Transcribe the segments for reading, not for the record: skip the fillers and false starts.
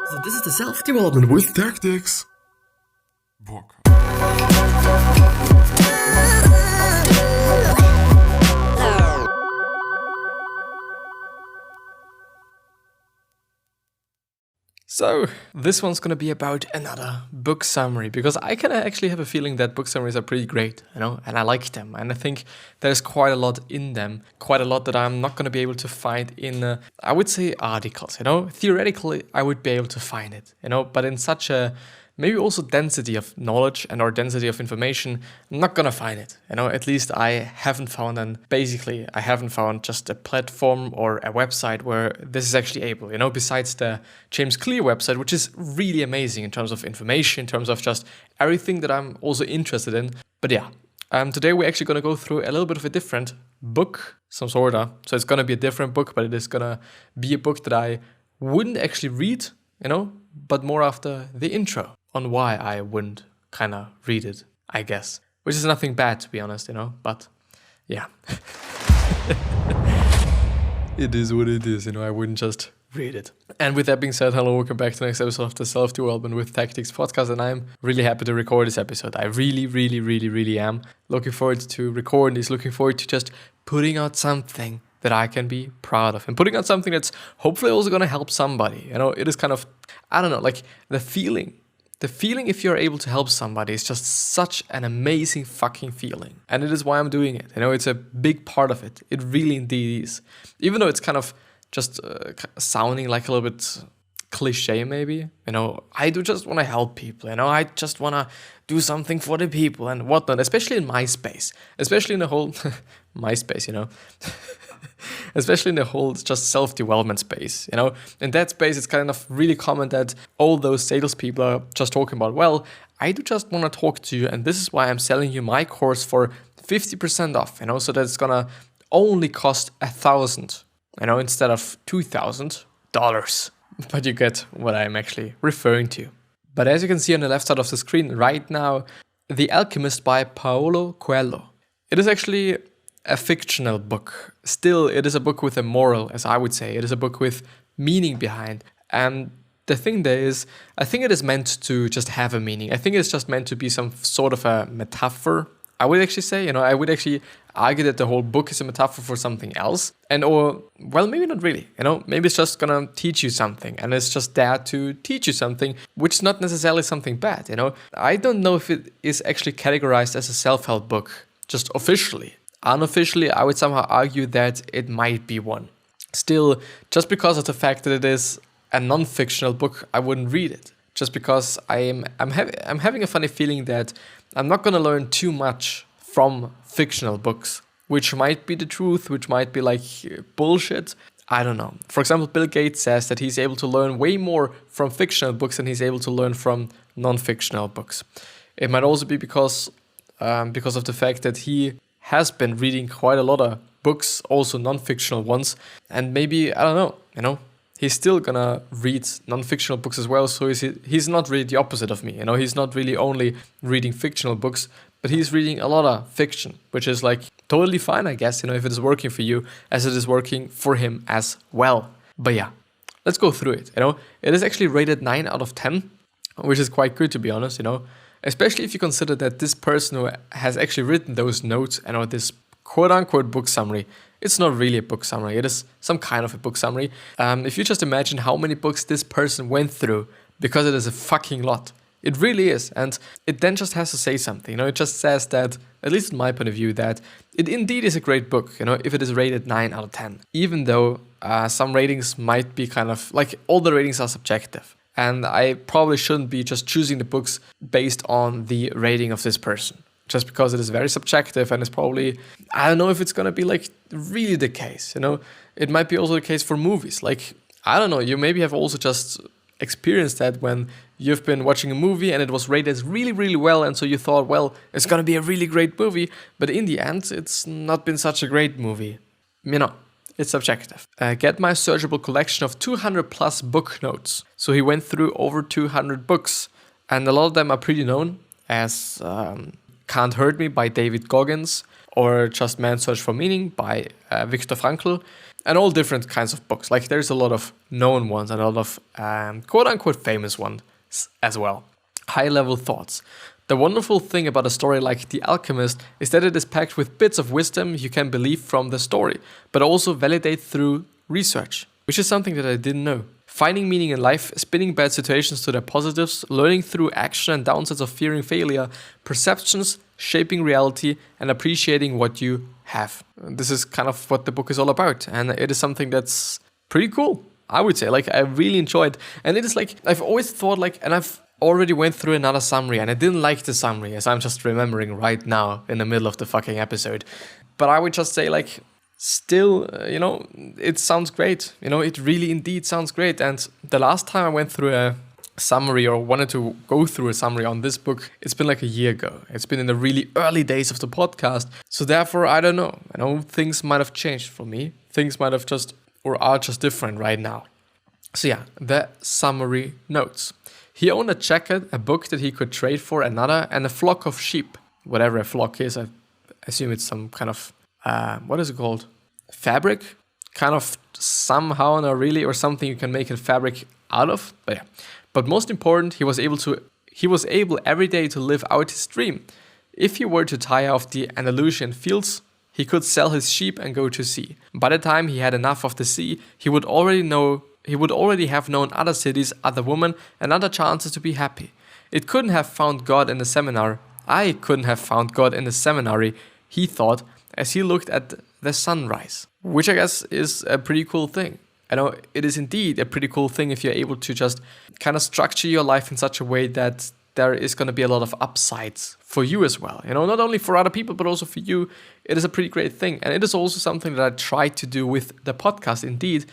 So this is the self-development with tactics book. So, this one's gonna be about another book summary, because I can actually have a feeling that book summaries are pretty great, and I like them, and I think there's quite a lot in them, quite a lot that I'm not gonna be able to find in, I would say, articles, Theoretically, I would be able to find it, but in such a maybe also density of knowledge and or density of information, I'm not gonna find it. At least I haven't found, and basically I haven't found just a platform or a website where this is actually able, besides the James Clear website, which is really amazing in terms of information, in terms of just everything that I'm also interested in. But yeah, today we're actually gonna go through a little bit of a different book, some sorta. So it's gonna be a different book, but it is gonna be a book that I wouldn't actually read, but more after the intro on why I wouldn't kind of read it, I guess. Which is nothing bad, to be honest, but yeah. It is what it is, I wouldn't just read it. And with that being said, hello, welcome back to the next episode of the Self-Development with Tactics podcast, and I'm really happy to record this episode. I really am looking forward to recording this, looking forward to just putting out something that I can be proud of, and putting out something that's hopefully also going to help somebody. It is kind of, I don't know, like the feeling if you're able to help somebody is just such an amazing fucking feeling. And it is why I'm doing it. It's a big part of it. It really indeed is. Even though it's kind of just sounding like a little bit cliche maybe, I do just want to help people, I just want to do something for the people and whatnot, especially in my space, especially in the whole MySpace, especially in the whole just self-development space, In that space, it's kind of really common that all those salespeople are just talking about, well, I do just want to talk to you, and this is why I'm selling you my course for 50% off, so that it's gonna only cost $1,000, instead of $2,000. But you get what I'm actually referring to. But as you can see on the left side of the screen right now, The Alchemist by Paulo Coelho. It is actually a fictional book. Still, it is a book with a moral, as I would say. It is a book with meaning behind. And the thing there is, I think it is meant to just have a meaning. I think it's just meant to be some sort of a metaphor. I would actually say, I would actually argue that the whole book is a metaphor for something else. Well, maybe not really, maybe it's just gonna teach you something, and it's just there to teach you something, which is not necessarily something bad, I don't know if it is actually categorized as a self-help book, just officially. Unofficially, I would somehow argue that it might be one. Still, just because of the fact that it is a non-fictional book, I wouldn't read it. Just because I'm having a funny feeling that I'm not gonna learn too much from fictional books, which might be the truth, which might be like bullshit. I don't know. For example, Bill Gates says that he's able to learn way more from fictional books than he's able to learn from non-fictional books. It might also be because of the fact that he has been reading quite a lot of books, also non-fictional ones, and maybe, I don't know, he's still gonna read non-fictional books as well, so he's not really the opposite of me, he's not really only reading fictional books, but he's reading a lot of fiction, which is like totally fine, I guess, if it is working for you, as it is working for him as well. But yeah, let's go through it, It is actually rated 9 out of 10, which is quite good, to be honest, Especially if you consider that this person who has actually written those notes and this quote-unquote book summary, it's not really a book summary, it is some kind of a book summary. If you just imagine how many books this person went through, because it is a fucking lot. It really is, and it then just has to say something, It just says that, at least in my point of view, that it indeed is a great book, if it is rated 9 out of 10. Even though some ratings might be kind of, like, all the ratings are subjective. And I probably shouldn't be just choosing the books based on the rating of this person. Just because it is very subjective, and it's probably, I don't know if it's going to be like really the case, It might be also the case for movies. Like, I don't know, you maybe have also just experienced that when you've been watching a movie and it was rated really well, and so you thought, well, it's going to be a really great movie, but in the end, it's not been such a great movie. It's subjective. Get my searchable collection of 200 plus book notes. So he went through over 200 books, and a lot of them are pretty known, as Can't Hurt Me by David Goggins, or just Man's Search for Meaning by Viktor Frankl, and all different kinds of books. Like there's a lot of known ones and a lot of quote-unquote famous ones as well. High-level thoughts. The wonderful thing about a story like The Alchemist is that it is packed with bits of wisdom you can believe from the story, but also validate through research, which is something that I didn't know. Finding meaning in life, spinning bad situations to their positives, learning through action and downsides of fearing failure, perceptions, shaping reality, and appreciating what you have. This is kind of what the book is all about, and it is something that's pretty cool, I would say. Like, I really enjoyed, and it is like, I've always thought like, and I've already went through another summary, and I didn't like the summary, as I'm just remembering right now in the middle of the fucking episode. But I would just say like, still, it sounds great. It really indeed sounds great. And the last time I went through a summary or wanted to go through a summary on this book, it's been like a year ago. It's been in the really early days of the podcast. So therefore, I don't know. Things might have changed for me. Things might have just, or are just different right now. So yeah, the summary notes. He owned a jacket, a book that he could trade for another, and a flock of sheep. Whatever a flock is, I assume it's some kind of, what is it called? Fabric? Kind of somehow, not really, or something you can make a fabric out of. But yeah. But most important, he was able every day to live out his dream. If he were to tire of the Andalusian fields, he could sell his sheep and go to sea. By the time he had enough of the sea, he would already have known other cities, other women, and other chances to be happy. It couldn't have found God in the seminar. I couldn't have found God in the seminary, he thought, as he looked at the sunrise. Which I guess is a pretty cool thing. It is indeed a pretty cool thing if you're able to just kind of structure your life in such a way that there is going to be a lot of upsides for you as well. Not only for other people, but also for you. It is a pretty great thing. And it is also something that I try to do with the podcast, indeed,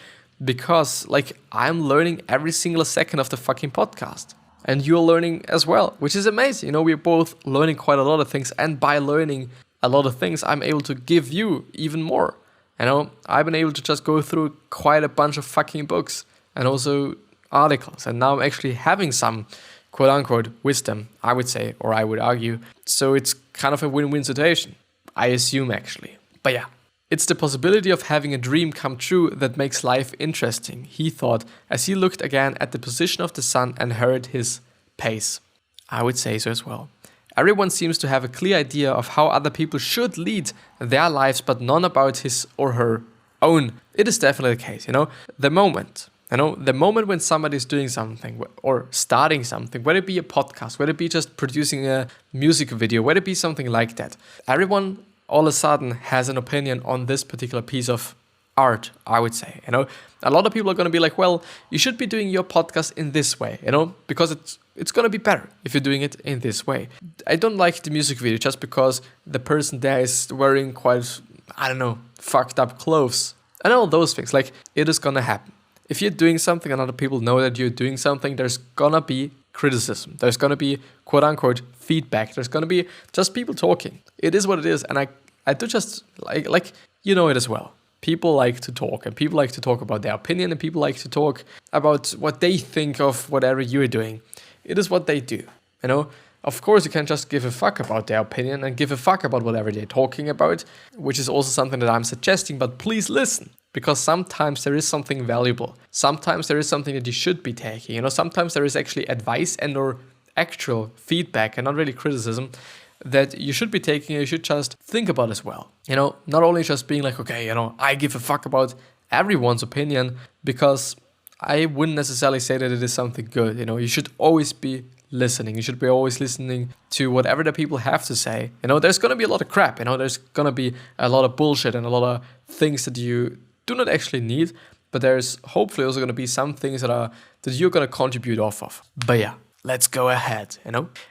because like I'm learning every single second of the fucking podcast. And you're learning as well, which is amazing. We're both learning quite a lot of things. And by learning a lot of things, I'm able to give you even more. I've been able to just go through quite a bunch of fucking books and also articles. And now I'm actually having some quote-unquote wisdom, I would say, or I would argue. So it's kind of a win-win situation, I assume, actually. But yeah, it's the possibility of having a dream come true that makes life interesting, he thought, as he looked again at the position of the sun and heard his pace. I would say so as well. Everyone seems to have a clear idea of how other people should lead their lives, but none about his or her own. It is definitely the case, The moment when somebody is doing something or starting something, whether it be a podcast, whether it be just producing a music video, whether it be something like that, everyone all of a sudden has an opinion on this particular piece of art, I would say. A lot of people are going to be like, well, you should be doing your podcast in this way, because it's going to be better if you're doing it in this way. I don't like the music video just because the person there is wearing quite, fucked up clothes. And all those things, like, it is going to happen. If you're doing something and other people know that you're doing something, there's going to be criticism. There's going to be, quote unquote, feedback. There's going to be just people talking. It is what it is. And I do just, like it as well. People like to talk, and people like to talk about their opinion, and people like to talk about what they think of whatever you're doing. It is what they do, Of course, you can just give a fuck about their opinion and give a fuck about whatever they're talking about, which is also something that I'm suggesting, but please listen, because sometimes there is something valuable. Sometimes there is something that you should be taking, Sometimes there is actually advice and or actual feedback and not really criticism that you should be taking, you should just think about as well. Not only just being like, okay, I give a fuck about everyone's opinion, because I wouldn't necessarily say that it is something good. You should always be listening. You should be always listening to whatever the people have to say. There's going to be a lot of crap. There's going to be a lot of bullshit and a lot of things that you do not actually need. But there's hopefully also going to be some things that you're going to contribute off of. But yeah, let's go ahead.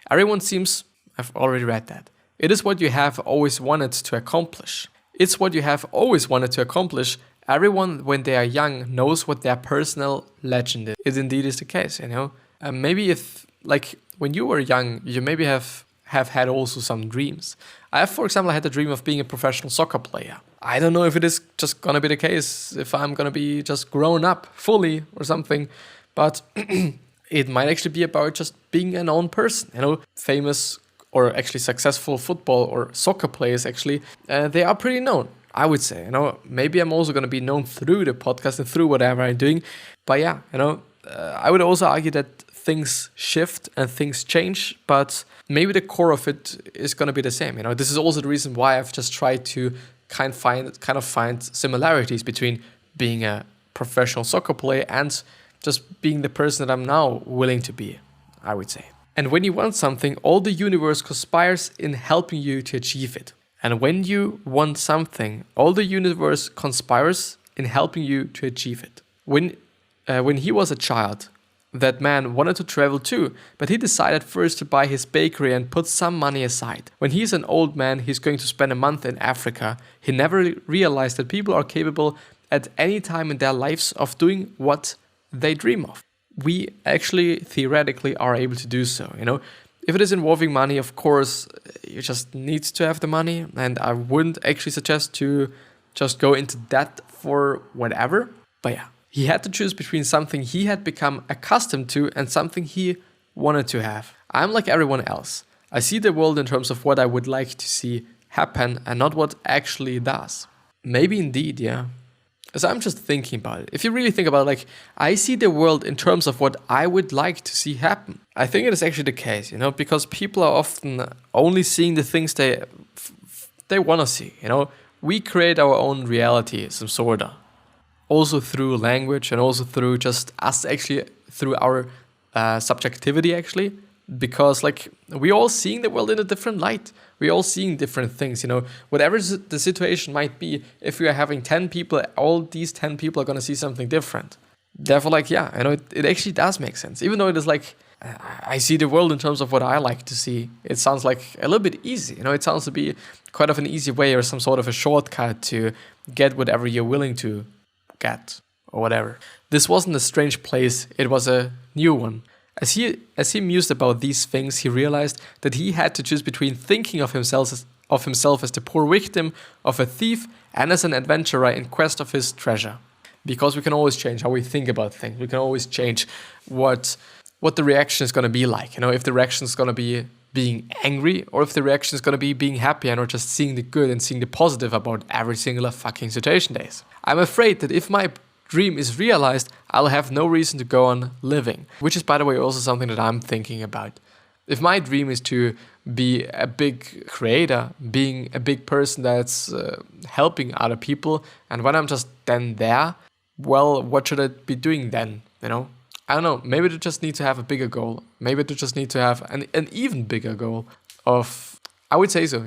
Everyone seems, I've already read that. It is what you have always wanted to accomplish. It's what you have always wanted to accomplish. Everyone, when they are young, knows what their personal legend is. It indeed is the case, Maybe if, like, when you were young, you maybe have had also some dreams. I have, for example, had the dream of being a professional soccer player. I don't know if it is just going to be the case, if I'm going to be just grown up fully or something, but it might actually be about just being a known person, famous or actually successful football or soccer players, actually, they are pretty known, I would say. Maybe I'm also going to be known through the podcast and through whatever I'm doing. But yeah, I would also argue that things shift and things change, but maybe the core of it is going to be the same. This is also the reason why I've just tried to kind of find similarities between being a professional soccer player and just being the person that I'm now willing to be, I would say. And when you want something, all the universe conspires in helping you to achieve it. And when you want something, all the universe conspires in helping you to achieve it. When he was a child, that man wanted to travel too, but he decided first to buy his bakery and put some money aside. When he's an old man, he's going to spend a month in Africa. He never realized that people are capable at any time in their lives of doing what they dream of. We actually theoretically are able to do so. If it is involving money, of course, you just need to have the money, and I wouldn't actually suggest to just go into debt for whatever. But yeah, he had to choose between something he had become accustomed to and something he wanted to have. I'm like everyone else. I see the world in terms of what I would like to see happen and not what actually does. Maybe indeed, yeah. So I'm just thinking about it. If you really think about it, I see the world in terms of what I would like to see happen. I think it is actually the case, because people are often only seeing the things they want to see, We create our own reality, some sort of. Also through language and also through just us actually, through our subjectivity actually. Because we all seeing the world in a different light. We all seeing different things, Whatever the situation might be, if we are having 10 people, all these 10 people are going to see something different. Therefore, it actually does make sense. Even though it is I see the world in terms of what I like to see. It sounds like a little bit easy, It sounds to be quite of an easy way or some sort of a shortcut to get whatever you're willing to get or whatever. This wasn't a strange place. It was a new one. As he mused about these things, he realized that he had to choose between thinking of himself as the poor victim of a thief and as an adventurer in quest of his treasure. Because we can always change how we think about things. We can always change what the reaction is going to be like. If the reaction is going to be being angry or if the reaction is going to be being happy and or just seeing the good and seeing the positive about every single fucking situation days. I'm afraid that if my dream is realized, I'll have no reason to go on living. Which is, by the way, also something that I'm thinking about. If my dream is to be a big creator, being a big person that's helping other people, and when I'm just then there, well, what should I be doing then? I don't know. Maybe I just need to have a bigger goal. Maybe I just need to have an even bigger goal of, I would say so,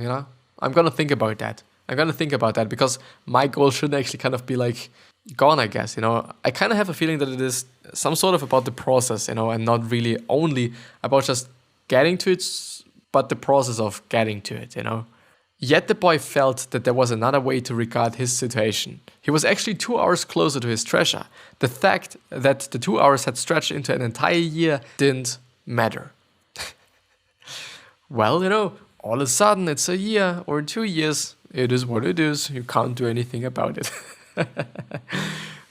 I'm going to think about that. Because my goal should actually kind of be gone, I guess, I kind of have a feeling that it is some sort of about the process, and not really only about just getting to it, but the process of getting to it, Yet the boy felt that there was another way to regard his situation. He was actually 2 hours closer to his treasure. The fact that the 2 hours had stretched into an entire year didn't matter. Well, all of a sudden it's a year or 2 years. It is what it is. You can't do anything about it.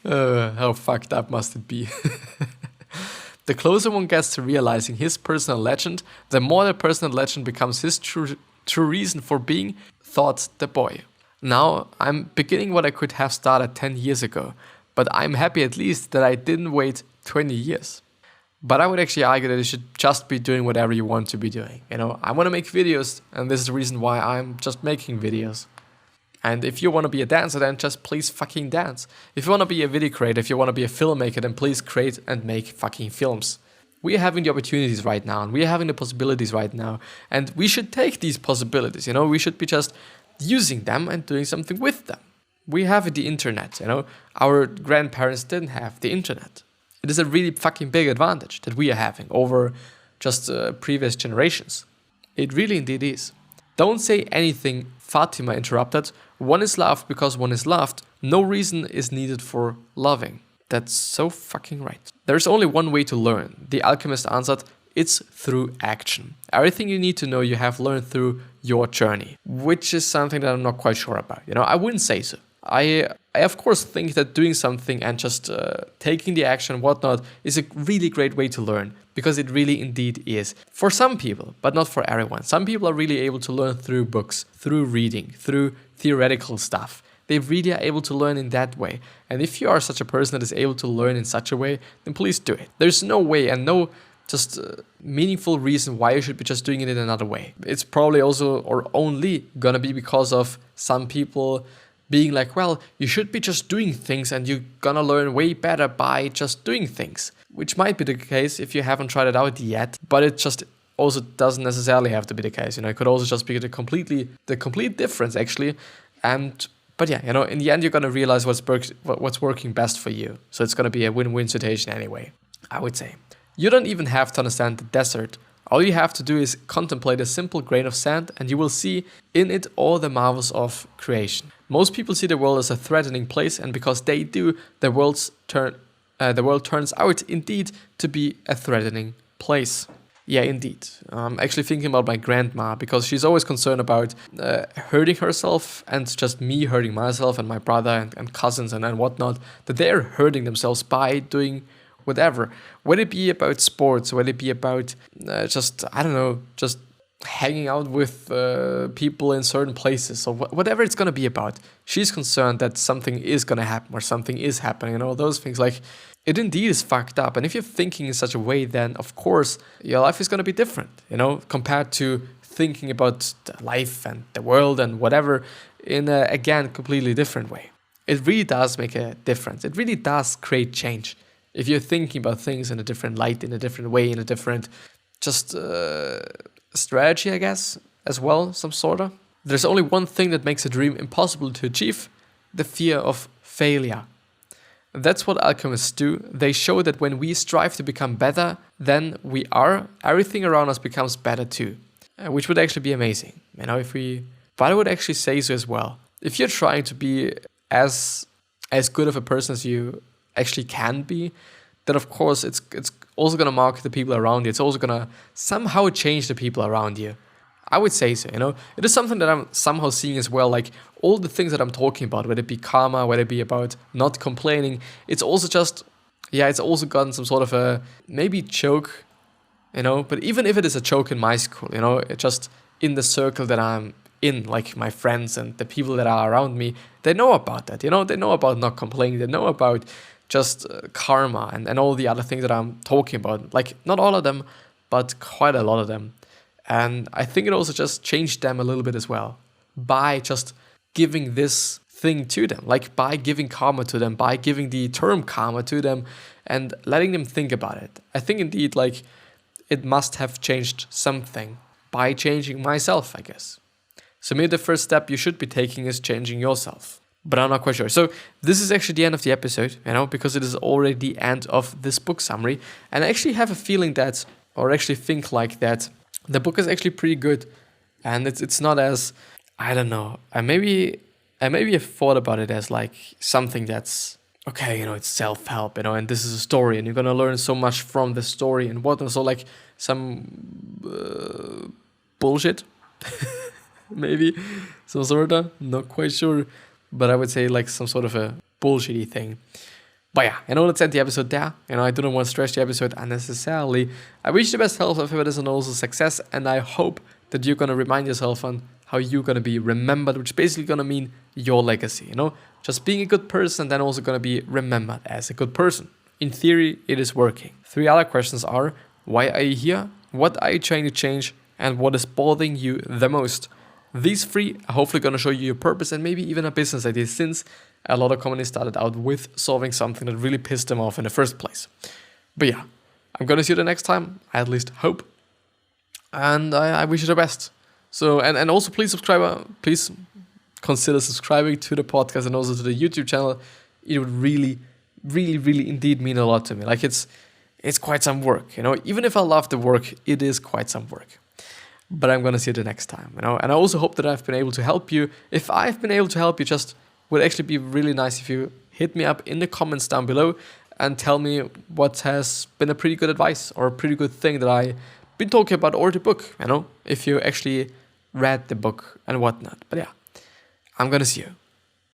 How fucked up must it be? The closer one gets to realizing his personal legend, the more the personal legend becomes his true reason for being, thought the boy. Now, I'm beginning what I could have started 10 years ago, but I'm happy at least that I didn't wait 20 years. But I would actually argue that you should just be doing whatever you want to be doing. I want to make videos, and this is the reason why I'm just making videos. And if you want to be a dancer, then just please fucking dance. If you want to be a video creator, if you want to be a filmmaker, then please create and make fucking films. We are having the opportunities right now, and we are having the possibilities right now. And we should take these possibilities, We should be just using them and doing something with them. We have the internet, Our grandparents didn't have the internet. It is a really fucking big advantage that we are having over just previous generations. It really indeed is. Don't say anything, Fatima interrupted. One is loved because one is loved. No reason is needed for loving. That's so fucking right. There's only one way to learn, the Alchemist answered. It's through action. Everything you need to know you have learned through your journey, which is something that I'm not quite sure about. I wouldn't say so. I of course think that doing something and just taking the action and whatnot is a really great way to learn, because it really indeed is. For some people, but not for everyone. Some people are really able to learn through books, through reading, through theoretical stuff. They really are able to learn in that way. And if you are such a person that is able to learn in such a way, then please do it. There's no way and no just meaningful reason why you should be just doing it in another way. It's probably also or only gonna be because of some people being like, well, you should be just doing things and you're gonna learn way better by just doing things. Which might be the case if you haven't tried it out yet, but it just also doesn't necessarily have to be the case. It could also just be the complete difference actually. But yeah, in the end you're gonna realize what's working best for you. So it's gonna be a win-win situation anyway, I would say. You don't even have to understand the desert. All you have to do is contemplate a simple grain of sand and you will see in it all the marvels of creation. Most people see the world as a threatening place, and because they do, the world turns out indeed to be a threatening place. Yeah, indeed. I'm actually thinking about my grandma, because she's always concerned about hurting herself and just me hurting myself and my brother and cousins and whatnot, that they're hurting themselves by doing whatever. Whether it be about sports, whether it be about just hanging out with people in certain places, or whatever it's going to be about. She's concerned that something is going to happen or something is happening and all those things. Like, it indeed is fucked up. And if you're thinking in such a way, then of course your life is going to be different, compared to thinking about life and the world and whatever in a, again, completely different way. It really does make a difference. It really does create change. If you're thinking about things in a different light, in a different way, in a different strategy, I guess, as well, some sort of. There's only one thing that makes a dream impossible to achieve: the fear of failure. That's what alchemists do. They show that when we strive to become better than we are, everything around us becomes better too. Which would actually be amazing. But I would actually say so as well. If you're trying to be as good of a person as you actually can be, then of course it's also going to mark the people around you. It's also going to somehow change the people around you. I would say so, It is something that I'm somehow seeing as well, like all the things that I'm talking about, whether it be karma, whether it be about not complaining, it's also it's also gotten some sort of a maybe joke, but even if it is a joke in my school, it just in the circle that I'm in, like my friends and the people that are around me, they know about that, they know about not complaining, they know about just karma and all the other things that I'm talking about. Like, not all of them, but quite a lot of them. And I think it also just changed them a little bit as well by just giving this thing to them, like by giving karma to them, by giving the term karma to them and letting them think about it. I think indeed, like, it must have changed something by changing myself, I guess. So maybe the first step you should be taking is changing yourself. But I'm not quite sure. So this is actually the end of the episode, because it is already the end of this book summary. And I actually have a feeling that, or actually think like that, the book is actually pretty good. And it's not as, I don't know, I maybe have thought about it as like something that's, okay, it's self-help, and this is a story and you're going to learn so much from the story and whatnot. So like some bullshit, maybe, some sort of, not quite sure. But I would say like some sort of a bullshitty thing. But yeah, let's end the episode there. I do not want to stretch the episode unnecessarily. I wish you the best health, happiness, and also success. And I hope that you're going to remind yourself on how you're going to be remembered, which is basically going to mean your legacy, Just being a good person, then also going to be remembered as a good person. In theory, it is working. 3 other questions are: why are you here? What are you trying to change? And what is bothering you the most? These 3 are hopefully going to show you your purpose and maybe even a business idea, since a lot of companies started out with solving something that really pissed them off in the first place. But yeah, I'm going to see you the next time. I at least hope. And I wish you the best. So, and also please subscribe. Please consider subscribing to the podcast and also to the YouTube channel. It would really, really, really indeed mean a lot to me. Like it's quite some work, Even if I love the work, it is quite some work. But I'm going to see you the next time, And I also hope that I've been able to help you. If I've been able to help you, just would actually be really nice if you hit me up in the comments down below and tell me what has been a pretty good advice or a pretty good thing that I've been talking about, or the book, if you actually read the book and whatnot. But yeah, I'm going to see you.